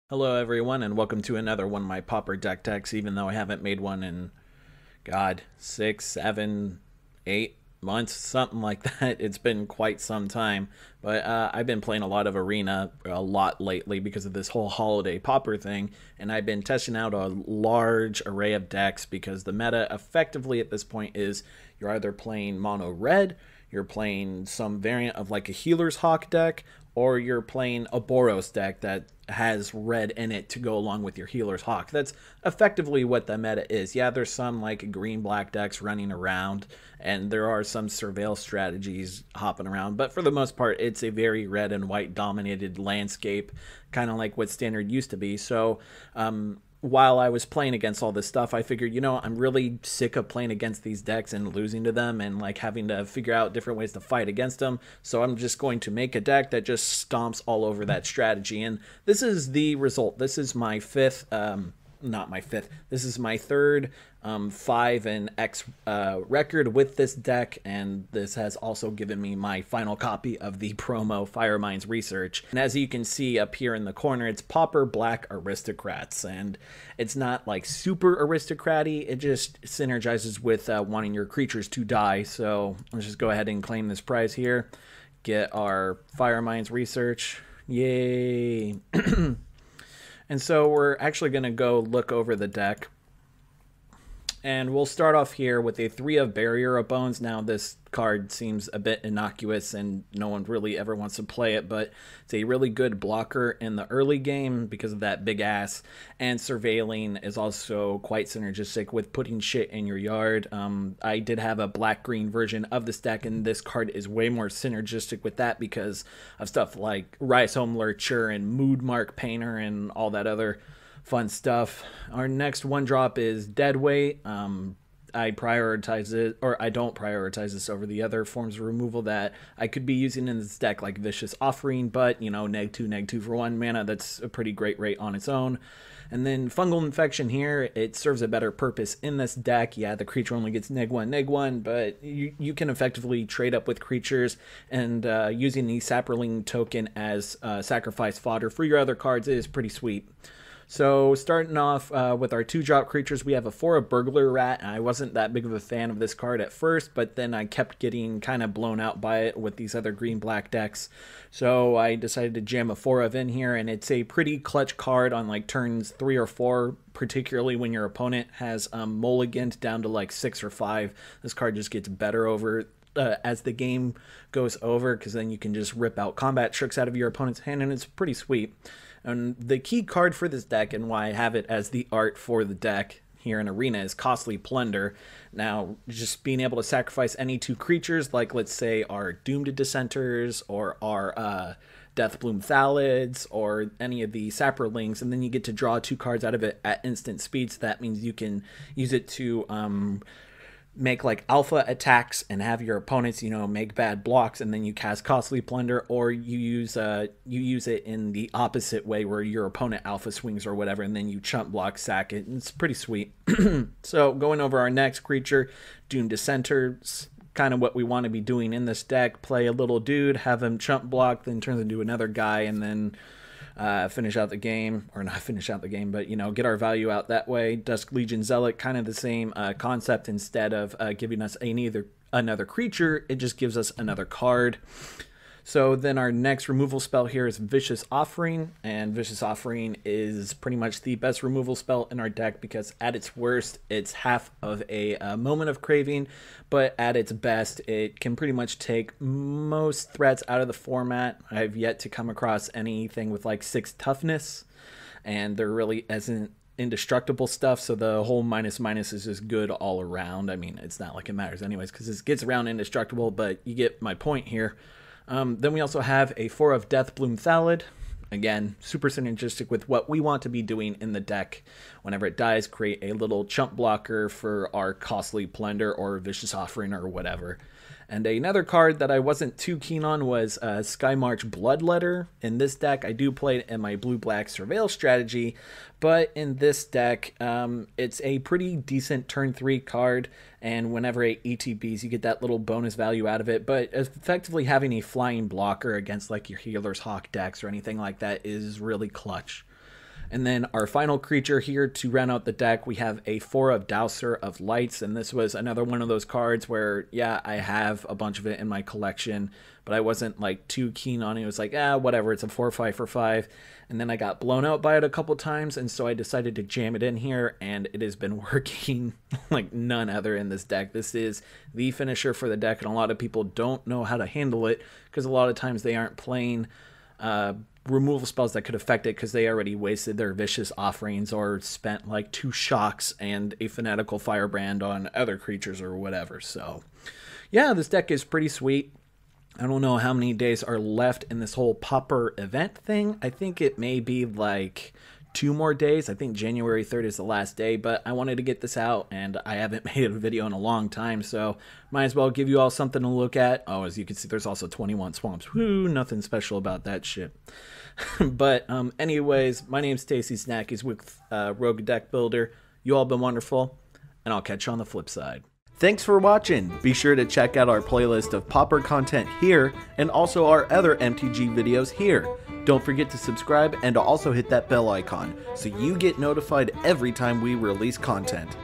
Hello everyone and welcome to another one of my Pauper deck techs, even though I haven't made one in, God, 6, 7, 8 months, something like that. It's been quite some time, but I've been playing a lot of Arena a lot lately because of this whole holiday Pauper thing, and I've been testing out a large array of decks because the meta effectively at this point is you're either playing mono red, you're playing some variant of like a Healer's Hawk deck, or you're playing a Boros deck that has red in it to go along with your Healer's Hawk. That's effectively what the meta is. Yeah, there's some like green-black decks running around, and there are some surveil strategies hopping around, but for the most part, it's a very red and white dominated landscape, kind of like what Standard used to be. So, while I was playing against all this stuff, I figured, I'm really sick of playing against these decks and losing to them and like having to figure out different ways to fight against them. So I'm just going to make a deck that just stomps all over that strategy. And this is the result. This is my fifth, not my fifth, this is my third 5 and X record with this deck, and this has also given me my final copy of the promo Firemind's Research. And as you can see up here in the corner, it's Pauper Black Aristocrats, and it's not like super aristocraty, it just synergizes with wanting your creatures to die. So let's just go ahead and claim this prize here, get our Firemind's Research, yay. And so we're actually going to go look over the deck. And we'll start off here with a 3 of Barrier of Bones. Now this card seems a bit innocuous and no one really ever wants to play it, but it's a really good blocker in the early game because of that big ass. And Surveilling is also quite synergistic with putting shit in your yard. I did have a black-green version of this deck, and this card is way more synergistic with that because of stuff like Rise Home Lurcher and Mood Mark Painter and all that other fun stuff. Our next one drop is Deadweight. I prioritize it, or I don't prioritize this over the other forms of removal that I could be using in this deck, like Vicious Offering, but neg 2 for 1 mana, that's a pretty great rate on its own. And then Fungal Infection here, it serves a better purpose in this deck. Yeah, the creature only gets neg 1, but you can effectively trade up with creatures, and using the Saproling token as sacrifice fodder for your other cards is pretty sweet. So starting off with our 2-drop creatures, we have a 4 of Burglar Rat. And I wasn't that big of a fan of this card at first, but then I kept getting kind of blown out by it with these other green-black decks. So I decided to jam a 4 of in here, and it's a pretty clutch card on like turns 3 or 4, particularly when your opponent has mulliganed down to like 6 or 5. This card just gets better over as the game goes over, because then you can just rip out combat tricks out of your opponent's hand, and it's pretty sweet. And the key card for this deck, and why I have it as the art for the deck here in Arena, is Costly Plunder. Now, just being able to sacrifice any 2 creatures, like let's say our Doomed Dissenters or our Deathbloom Thallids or any of the Saprolings, and then you get to draw 2 cards out of it at instant speed. So that means you can use it to make like alpha attacks and have your opponents, make bad blocks, and then you cast Costly Plunder, or you use it in the opposite way where your opponent alpha swings or whatever, and then you chump block, sack it, and it's pretty sweet. So going over our next creature, Doomed Dissenter, kind of what we want to be doing in this deck. Play a little dude, have him chump block, then turns into another guy, and then finish out the game, or not finish out the game, but get our value out that way. Dusk Legion Zealot, kind of the same concept. Instead of giving us another creature, it just gives us another card. So then our next removal spell here is Vicious Offering, and Vicious Offering is pretty much the best removal spell in our deck because at its worst, it's half of a Moment of Craving, but at its best, it can pretty much take most threats out of the format. I've yet to come across anything with like 6 toughness, and there really isn't indestructible stuff, so the whole minus is just good all around. I mean, it's not like it matters anyways because it gets around indestructible, but you get my point here. Then we also have a 4 of Deathbloom Thallid. Again, super synergistic with what we want to be doing in the deck. Whenever it dies, create a little chump blocker for our Costly Plunder or Vicious Offering or whatever. And another card that I wasn't too keen on was Skymarch Bloodletter. In this deck, I do play it in my blue-black Surveil strategy, but in this deck, it's a pretty decent turn 3 card, and whenever it ETBs, you get that little bonus value out of it, but effectively having a flying blocker against like your Healer's Hawk decks or anything like that is really clutch. And then our final creature here to round out the deck, we have a 4 of Douser of Lights, and this was another one of those cards where, yeah, I have a bunch of it in my collection, but I wasn't like too keen on it. It was like, whatever, it's a 4/5 for 5. And then I got blown out by it a couple times, and so I decided to jam it in here, and it has been working like none other in this deck. This is the finisher for the deck, and a lot of people don't know how to handle it because a lot of times they aren't playing removal spells that could affect it because they already wasted their Vicious Offerings or spent like 2 shocks and a Fanatical Firebrand on other creatures or whatever. So yeah, this deck is pretty sweet. I don't know how many days are left in this whole Pauper event thing. I think it may be like 2 more days. I think January 3rd is the last day, but I wanted to get this out and I haven't made a video in a long time, so might as well give you all something to look at. Oh, as you can see, there's also 21 swamps. Whoo, nothing special about that shit. But anyways, my name's TastySnackies with Rogue Deck Builder. You all been wonderful, and I'll catch you on the flip side. Thanks for watching. Be sure to check out our playlist of Pauper content here, and also our other MTG videos here. Don't forget to subscribe and to also hit that bell icon so you get notified every time we release content.